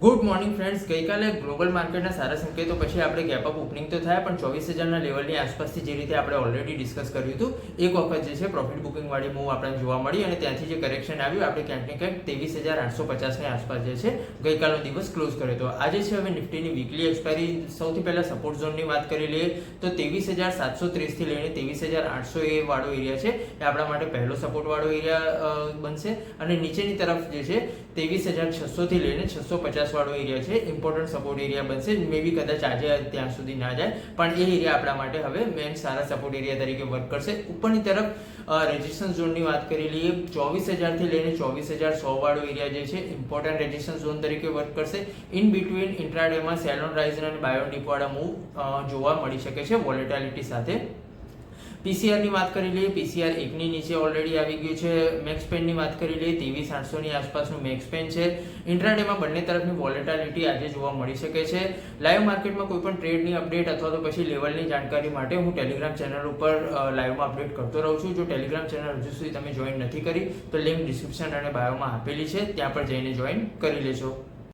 Good morning friends, ગઈકાલે global માર્કેટના સારા સંકેતો પછી આપણે ગેપ અપ ઓપનિંગ તો થયા, પણ 24,000ના લેવલની આસપાસથી જે રીતે આપણે ઓલરેડી ડિસ્કસ કર્યું હતું, એક વખત જે છે પ્રોફિટ બુકિંગવાળી મૂવ આપણને જોવા મળી અને ત્યાંથી જે કરેક્શન આવ્યું આપણે ક્યાંક ને ક્યાંક 23,850ની આસપાસ જે છે ગઈકાલનો દિવસ ક્લોઝ કર્યો હતો. આજે છે હવે નિફ્ટીની વીકલી એક્સપાયરી. સૌથી પહેલાં સપોર્ટ ઝોનની વાત કરી લઈએ તો 23,730થી લઈને 23,800 એ વાળો એરિયા છે, એ આપણા માટે પહેલો સપોર્ટવાળો એરિયા બનશે અને નીચેની તરફ જે છે 23,600થી લઈને 650 વાળો એરિયા છે, ઇમ્પોર્ટન્ટ સપોર્ટ એરિયા બનશે. મે બી કદાચ આજે ત્યાં સુધી ના જાય, પણ એ એરિયા આપણા માટે હવે મેન સારા સપોર્ટ એરિયા તરીકે વર્ક કરશે. ઉપરની તરફ રેઝિસ્ટન્સ ઝોનની વાત કરી લઈએ, 24,000થી લઈને 24,100 વાળો એરિયા જે છે ઇમ્પોર્ટન્ટ રેઝિસ્ટન્સ ઝોન તરીકે વર્ક કરશે. ઇન બિટવીન ઇન્ટ્રાડેમાં સેલ ઓન રાઇઝ અને બાય ઓન ડીપ વાળા મૂવ જોવા મળી શકે છે વોલેટિલિટી સાથે. પીસીઆરની વાત કરી લઈએ, પીસીઆર 1ની નીચે ઓલરેડી આવી ગયું છે. મેક્સ પેનની વાત કરી લઈએ, 23,800ની આસપાસનું મેક્સ પેન છે. ઇન્ટ્રાડેમાં બંને તરફની વોલેટિલિટી આજે જોવા મળી શકે છે. લાઈવ માર્કેટમાં કોઈ પણ ટ્રેડની અપડેટ અથવા તો પછી લેવલની જાણકારી માટે હું ટેલિગ્રામ ચેનલ ઉપર લાઈવમાં અપડેટ કરતો રહું છું. જો ટેલિગ્રામ ચેનલ હજુ સુધી તમે જોઈન નથી કરી તો લિંક ડિસ્ક્રિપ્શન અને બાયોમાં આપેલી છે, ત્યાં પર જઈને જોઈન કરી લેજો.